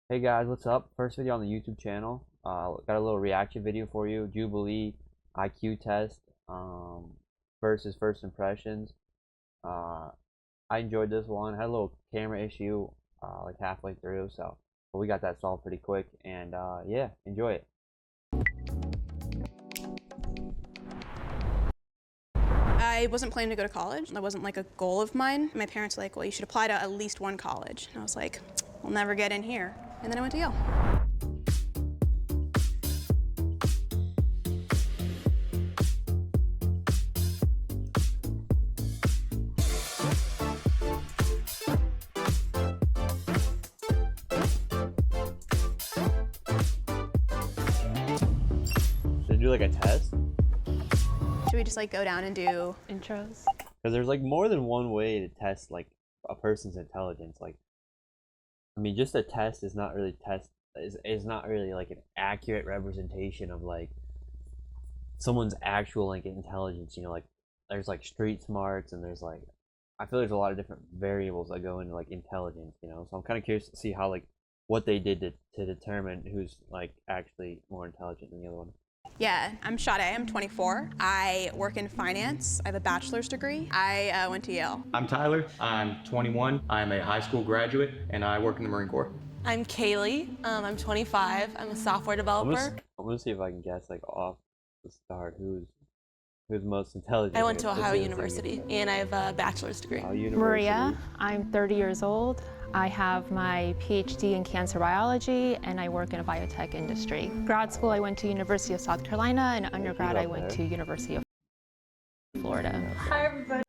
Hey guys, what's up? First video on the YouTube channel. Got a little reaction video for you. Jubilee IQ test versus first impressions. I enjoyed this one. Had a little camera issue like halfway through, but we got that solved pretty quick. And yeah, enjoy it. I wasn't planning to go to college. That wasn't like a goal of mine. My parents were like, well, you should apply to at least one college. And I was like, we'll never get in here. And then I went to Yale. Should we do like a test? Should we just like go down and do intros? Because there's like more than one way to test like a person's intelligence. Like, I mean, just a test is not really is not really like an accurate representation of like someone's actual like intelligence. You know, like there's like street smarts and there's like I feel there's a lot of different variables that go into like intelligence. You know, so I'm kind of curious to see how like what they did to determine who's like actually more intelligent than the other one. Yeah, I'm Sade, I'm 24. I work in finance. I have a bachelor's degree. I went to Yale. I'm Tyler, I'm 21. I'm a high school graduate and I work in the Marine Corps. I'm Kaylee, I'm 25. I'm a software developer. I'm gonna see if I can guess like off the start who's most intelligent. I went to Ohio University and I have a bachelor's degree. Maria, I'm 30 years old. I have my PhD in cancer biology and I work in a biotech industry. Grad school, I went to University of South Carolina, and undergrad, I went to University of Florida. Hi everybody,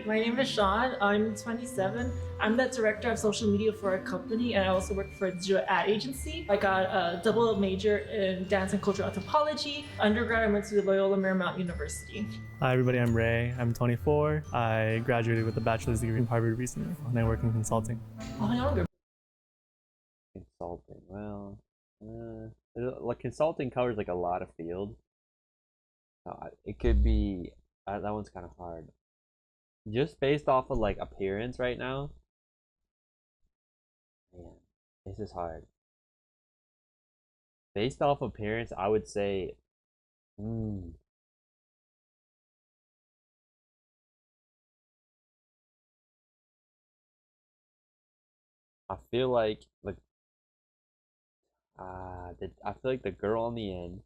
my name is Sean. I'm 27. I'm the director of social media for a company and I also work for a digital ad agency. I got a double major in dance and cultural anthropology. Undergrad, I went to Loyola Marymount University. Hi everybody, I'm Ray. I'm 24. I graduated with a bachelor's degree from Harvard recently and I work in consulting. Oh, younger. Consulting, well, like consulting covers like a lot of fields. It could be that one's kind of hard. Just based off of like appearance right now, man, this is hard. Based off appearance, I would say, I feel like I feel like the girl on the end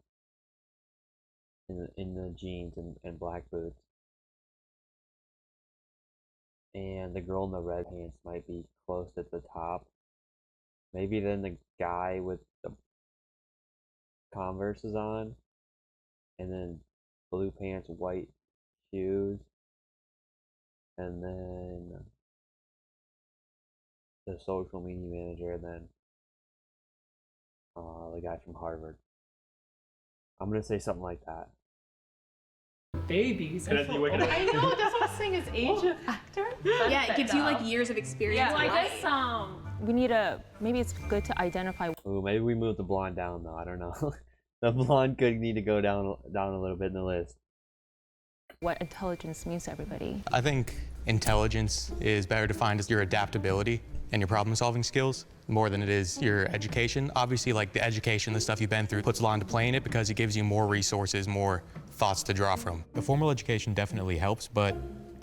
in the jeans and black boots, and the girl in the red pants might be close at the top. Maybe then the guy with the Converses on, and then blue pants, white shoes, and then the social media manager, and then the guy from Harvard. I'm gonna say something like that. Babies. I know, that's what I was saying, is age of actor? Yeah, it gives you like years of experience. Yeah, I guess We need maybe it's good to identify. Ooh, maybe we move the blonde down though. I don't know. The blonde could need to go down a little bit in the list. What intelligence means to everybody. I think intelligence is better defined as your adaptability and your problem-solving skills more than it is your education. Obviously, like the education, the stuff you've been through puts a lot into play in it because it gives you more resources, more thoughts to draw from. The formal education definitely helps, but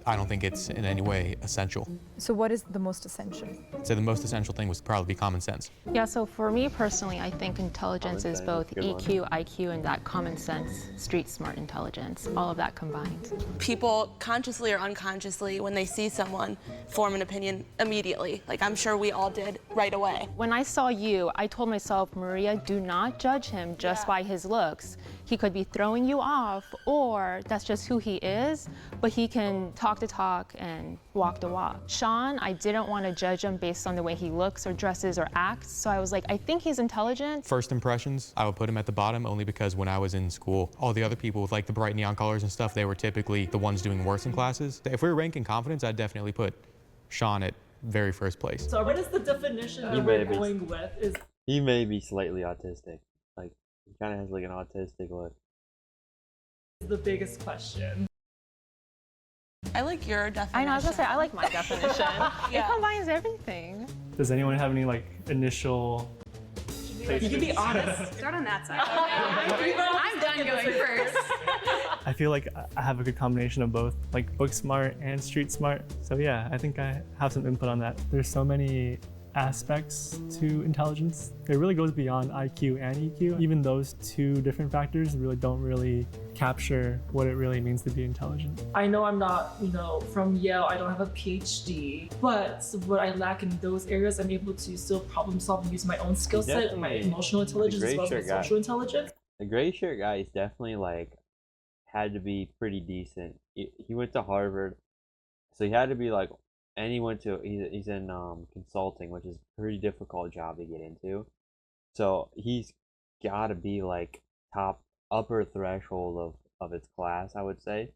I don't think it's in any way essential. So what is the most essential? So the most essential thing would probably be common sense. Yeah, so for me personally, I think intelligence is both EQ, IQ, and that common sense, street smart intelligence, all of that combined. People consciously or unconsciously, when they see someone, form an opinion immediately. Like I'm sure we all did right away. When I saw you, I told myself, Maria, do not judge him just by his looks. He could be throwing you off, or that's just who he is, but he can talk the talk and walk the walk. Sean, I didn't want to judge him based on the way he looks or dresses or acts, so I was like, I think he's intelligent. First impressions, I would put him at the bottom only because when I was in school, all the other people with like the bright neon colors and stuff, they were typically the ones doing worse in classes. If we were ranking confidence, I'd definitely put Sean at very first place. So what is the definition that we're going with? He may be slightly autistic. Like, he kind of has like an autistic look. The biggest question. I like your definition. I know, I was gonna say, I like my definition. It combines everything. Does anyone have any like initial You can be honest. Start on that side. I'm done going first. I feel like I have a good combination of both, like book smart and street smart. So yeah, I think I have some input on that. There's so many aspects to intelligence. It really goes beyond IQ and EQ. Even those two different factors really don't really capture what it really means to be intelligent. I know I'm not, from Yale, I don't have a PhD, but what I lack in those areas, I'm able to still problem solve and use my own skill set, my emotional intelligence as well as my social intelligence. The gray shirt guy is definitely like, had to be pretty decent. He went to Harvard, so he had to be like, and he's in consulting, which is a pretty difficult job to get into. So he's got to be like upper threshold of his class, I would say.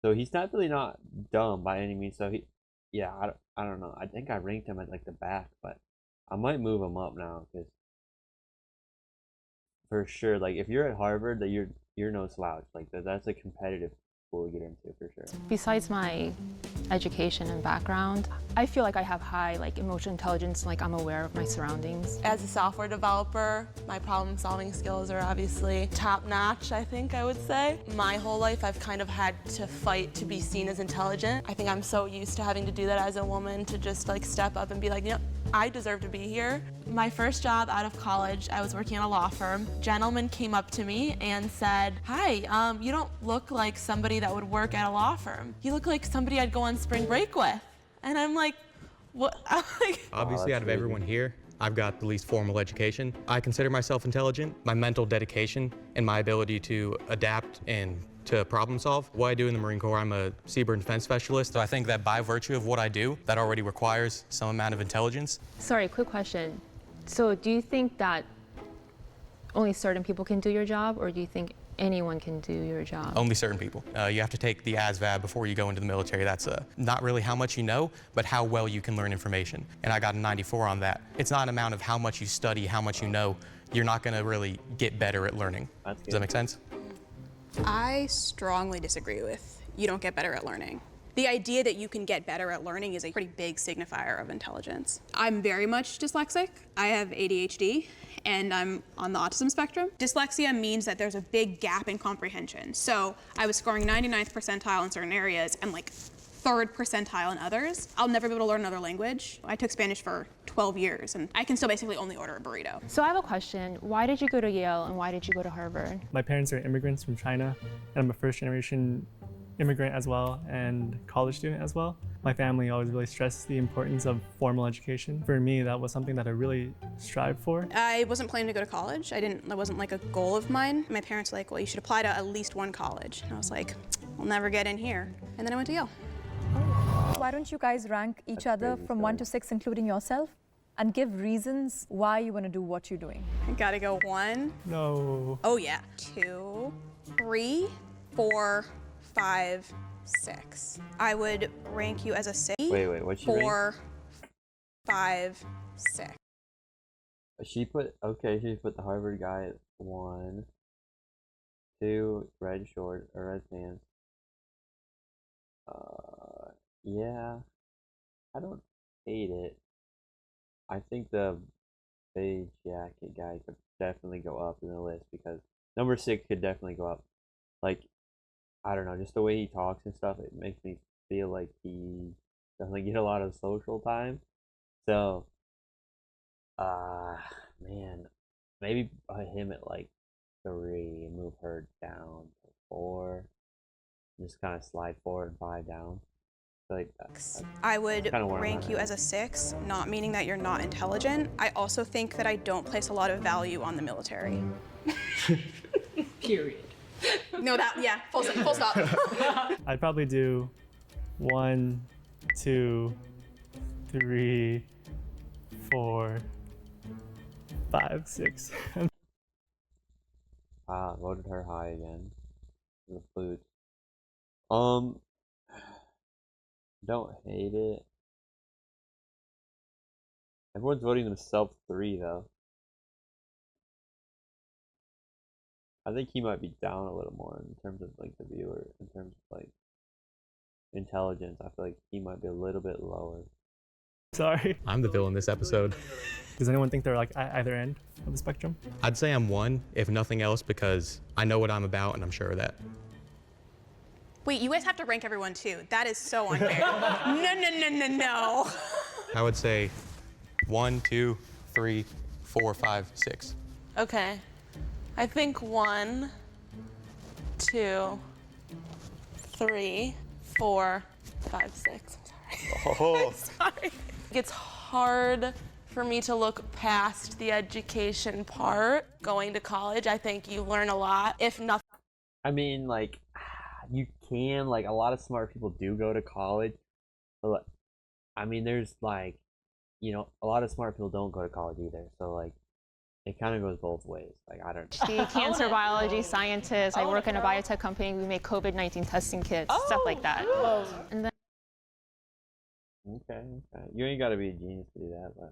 So he's definitely not dumb by any means. So I don't know. I think I ranked him at like the back, but I might move him up now because for sure, like if you're at Harvard, that you're no slouch. Like that's a competitive school to get into for sure. Besides my education and background, I feel like I have high emotional intelligence, like I'm aware of my surroundings. As a software developer, my problem-solving skills are obviously top-notch, I think I would say. My whole life, I've kind of had to fight to be seen as intelligent. I think I'm so used to having to do that as a woman, to just step up and be like, I deserve to be here. My first job out of college, I was working at a law firm. A gentleman came up to me and said, "Hi, you don't look like somebody that would work at a law firm. You look like somebody I'd go on spring break with." And I'm like, what? Obviously, out of everyone here, I've got the least formal education. I consider myself intelligent. My mental dedication and my ability to adapt and to problem solve. What I do in the Marine Corps, I'm a seabird defense specialist. So I think that by virtue of what I do, that already requires some amount of intelligence. Sorry, quick question. So do you think that only certain people can do your job, or do you think anyone can do your job? Only certain people. You have to take the ASVAB before you go into the military. That's not really how much you know, but how well you can learn information. And I got a 94 on that. It's not an amount of how much you study, how much you know. You're not going to really get better at learning. Does that make sense? I strongly disagree with you don't get better at learning. The idea that you can get better at learning is a pretty big signifier of intelligence. I'm very much dyslexic. I have ADHD, and I'm on the autism spectrum. Dyslexia means that there's a big gap in comprehension. So I was scoring 99th percentile in certain areas and 3rd percentile in others. I'll never be able to learn another language. I took Spanish for 12 years, and I can still basically only order a burrito. So I have a question. Why did you go to Yale, and why did you go to Harvard? My parents are immigrants from China, and I'm a first-generation immigrant as well, and college student as well. My family always really stressed the importance of formal education. For me, that was something that I really strived for. I wasn't planning to go to college. That wasn't a goal of mine. My parents were like, well, you should apply to at least one college. And I was like, we'll never get in here. And then I went to Yale. Why don't you guys rank each other from 1 to 6, including yourself, and give reasons why you want to do what you're doing? I gotta go 1. No. Oh yeah. 2, 3, 4, 5, 6. I would rank you as a 6. Wait, what's she rank? 4, 5, 6. She put the Harvard guy at 1, 2, red short or red pants. Yeah, I don't hate it. I think the beige jacket guy could definitely go up in the list because number 6 could definitely go up. I don't know, just the way he talks and stuff, it makes me feel like he doesn't get a lot of social time. So, man, maybe put him at 3 and move her down to 4. Just kind of slide 4 and 5 down. I would rank you as a 6, not meaning that you're not intelligent. I also think that I don't place a lot of value on the military. Period. No, full stop. I'd probably do 1, 2, 3, 4, 5, 6. Voted her high again. The food. Don't hate it. Everyone's voting themselves 3 though. I think he might be down a little more in terms of the viewer, in terms of intelligence. I feel like he might be a little bit lower. Sorry. I'm the villain this episode. Does anyone think they're like either end of the spectrum? I'd say I'm one, if nothing else, because I know what I'm about and I'm sure of that. Wait, you guys have to rank everyone too. That is so unfair. No. I would say 1, 2, 3, 4, 5, 6. Okay. I think 1, 2, 3, 4, 5, 6. I'm sorry. Oh. Sorry. It's hard for me to look past the education part. Going to college, I think you learn a lot. If nothing. I mean, like, you can, like, a lot of smart people do go to college, but, I mean, there's, like, you know, a lot of smart people don't go to college either, so, like, it kind of goes both ways. Like, I don't know. Cancer biology scientist. I work in a biotech company. We make COVID-19 testing kits, stuff like that. And then Okay. You ain't gotta be a genius to do that, but.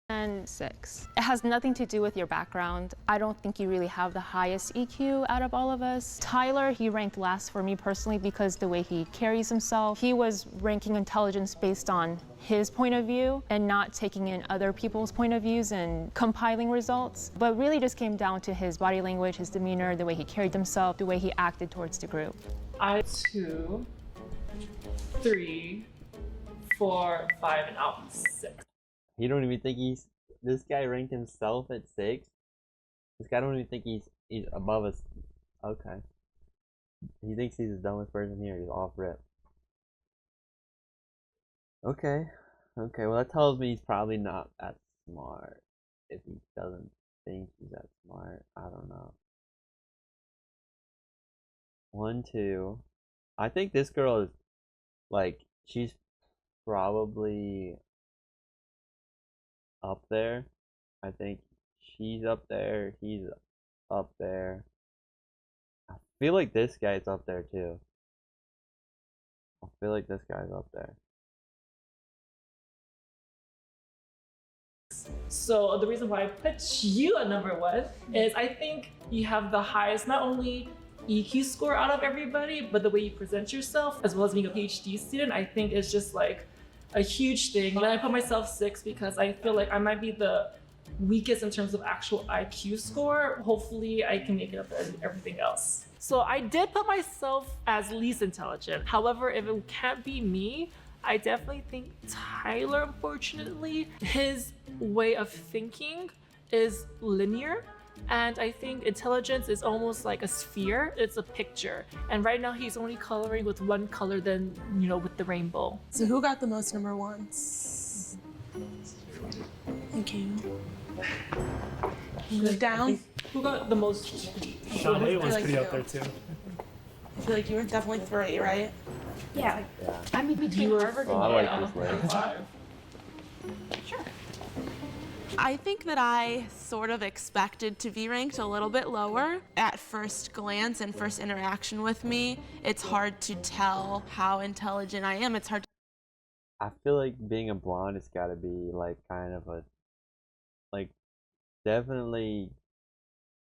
and 6. It has nothing to do with your background. I don't think you really have the highest EQ out of all of us. Tyler, he ranked last for me personally because the way he carries himself. He was ranking intelligence based on his point of view and not taking in other people's point of views and compiling results. But really just came down to his body language, his demeanor, the way he carried himself, the way he acted towards the group. 2, 3, 4, 5, and I'm 6. You don't even think this guy ranked himself at 6? This guy don't even think he's above us. Okay. He thinks he's the dumbest person here. He's off rip. Okay. Well, that tells me he's probably not that smart. If he doesn't think he's that smart, I don't know. 1, 2. I think this girl is, like, she's probably up there. I think she's up there. He's up there. I feel like this guy's up there too. I feel like this guy's up there. So the reason why I put you at number 1 is I think you have the highest, not only EQ score out of everybody, but the way you present yourself, as well as being a PhD student, I think is just like a huge thing. But I put myself 6 because I feel like I might be the weakest in terms of actual IQ score. Hopefully I can make it up as everything else. So I did put myself as least intelligent. However, if it can't be me, I definitely think Tyler, unfortunately, his way of thinking is linear. And I think intelligence is almost like a sphere. It's a picture. And right now he's only coloring with one color than, you know, with the rainbow. So who got the most number 1s? Thank you. Move down. Who got the most? Sean A was like pretty you. up there too. I feel like you were definitely 3, right? Yeah. I'm in between Harvard Oh, I like this way. Sure. I think that I sort of expected to be ranked a little bit lower. At first glance and first interaction with me, it's hard to tell how intelligent I am. It's hard to. I feel like being a blonde has got to be like kind of a, like, definitely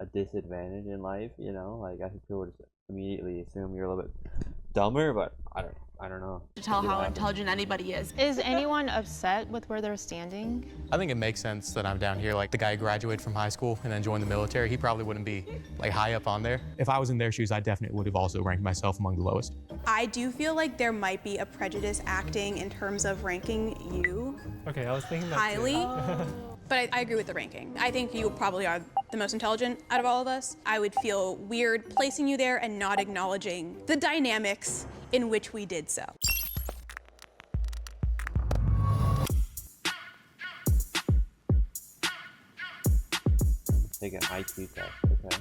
a disadvantage in life, you know? Like, I think people would just immediately assume you're a little bit dumber, but I don't know. To tell how intelligent anybody is. Is anyone upset with where they're standing? I think it makes sense that I'm down here. Like the guy who graduated from high school and then joined the military, he probably wouldn't be like high up on there. If I was in their shoes, I definitely would have also ranked myself among the lowest. I do feel like there might be a prejudice acting in terms of ranking you Okay, I was thinking that highly. too. But I agree with the ranking. I think you probably are the most intelligent out of all of us. I would feel weird placing you there and not acknowledging the dynamics in which we did so. Take an IQ test, okay?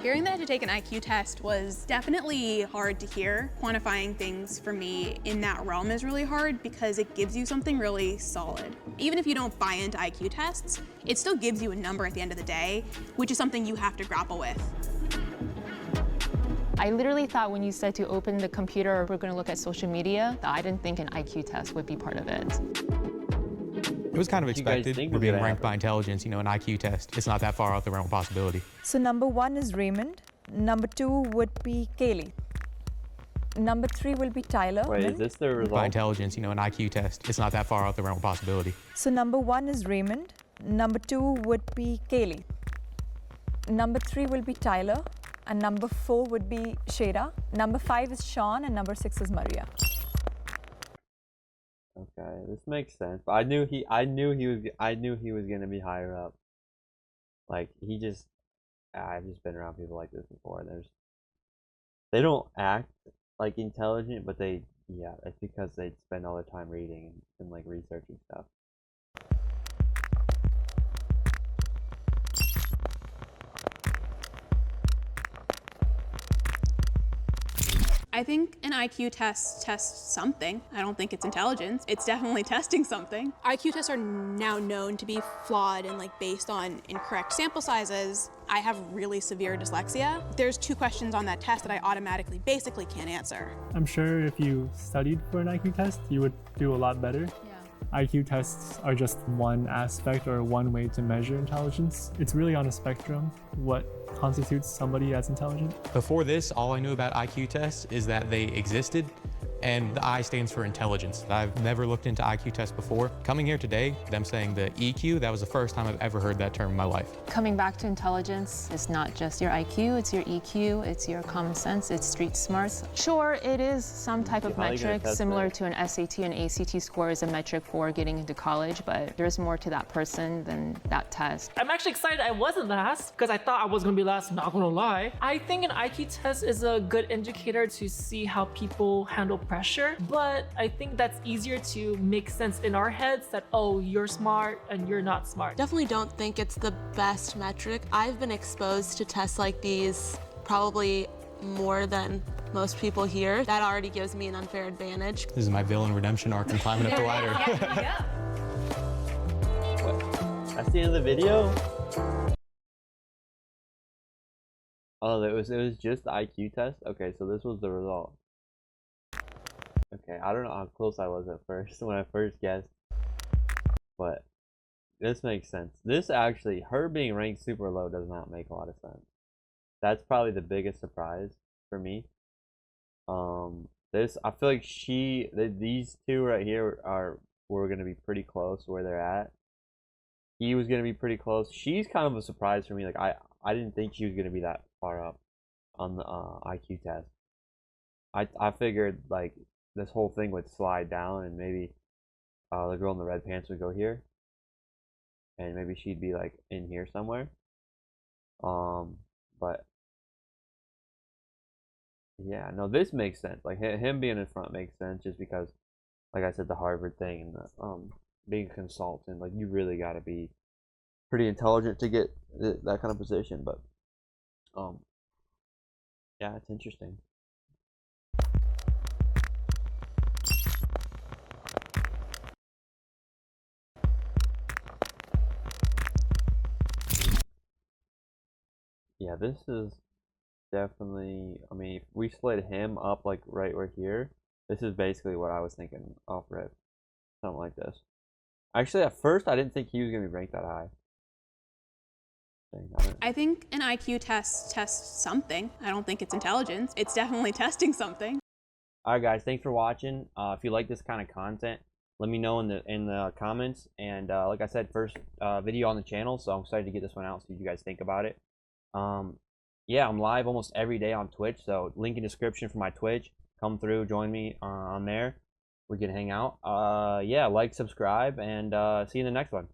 Hearing that I had to take an IQ test was definitely hard to hear. Quantifying things for me in that realm is really hard because it gives you something really solid. Even if you don't buy into IQ tests, it still gives you a number at the end of the day, which is something you have to grapple with. I literally thought when you said to open the computer, we're going to look at social media, that I didn't think an IQ test would be part of it. It was kind of What do you guys expected. think We're was being gonna ranked by happen? intelligence, you know, an IQ test. It's not that far out the realm of possibility. So number 1 is Raymond. Number 2 would be Kaylee. Number 3 will be Tyler. Wait, is this the By result? intelligence, an IQ test, it's not that far out the realm of possibility. So number 1 is Raymond. Number 2 would be Kaylee. Number 3 will be Tyler. And number 4 would be Shada. Number 5 is Sean, and number 6 is Maria. Okay, this makes sense. But I knew he was gonna be higher up. Like I've just been around people like this before, and they don't act like intelligent, but it's because they spend all their time reading and like researching stuff. I think an IQ test tests something. I don't think it's intelligence. It's definitely testing something. IQ tests are now known to be flawed and like based on incorrect sample sizes. I have really severe dyslexia. There's 2 questions on that test that I automatically basically can't answer. I'm sure if you studied for an IQ test, you would do a lot better. IQ tests are just one aspect or one way to measure intelligence. It's really on a spectrum what constitutes somebody as intelligent. Before this, all I knew about IQ tests is that they existed, and the I stands for intelligence. I've never looked into IQ tests before. Coming here today, them saying the EQ, that was the first time I've ever heard that term in my life. Coming back to intelligence, it's not just your IQ, it's your EQ, it's your common sense, it's street smarts. Sure, it is some type of How are you gonna metric test similar that? to an SAT and ACT score is a metric for getting into college, but there's more to that person than that test. I'm actually excited I wasn't last because I thought I was gonna be last, not gonna lie. I think an IQ test is a good indicator to see how people handle pressure, but I think that's easier to make sense in our heads that, oh, you're smart and you're not smart. Definitely don't think it's the best metric. I've been exposed to tests like these probably more than most people here. That already gives me an unfair advantage. This is my villain redemption arc and climbing up the ladder. What? That's the end of the video? Oh, it was just the IQ test? Okay, so this was the result. Okay, I don't know how close I was at first when I first guessed, but this makes sense. This actually, her being ranked super low does not make a lot of sense. That's probably the biggest surprise for me. I feel like these 2 right here were gonna be pretty close where they're at. He was gonna be pretty close. She's kind of a surprise for me. Like I didn't think she was gonna be that far up on the IQ test. I figured like this whole thing would slide down and maybe the girl in the red pants would go here, and maybe she'd be like in here somewhere. But yeah, no, this makes sense. Like him being in front makes sense just because, like I said, the Harvard thing and the being a consultant, like you really got to be pretty intelligent to get that kind of position. But yeah, it's interesting. Yeah, this is definitely, I mean, if we split him up like right where here, this is basically what I was thinking off rip. Something like this. Actually, at first, I didn't think he was going to be ranked that high. I think an IQ test tests something. I don't think it's intelligence. It's definitely testing something. Alright guys, thanks for watching. If you like this kind of content, let me know in the comments. And like I said, first video on the channel, so I'm excited to get this one out, see what you guys think about it. Yeah, I'm live almost every day on Twitch, so link in description for my Twitch. Come through, join me on there. We can hang out. Yeah, like, subscribe, and see you in the next one.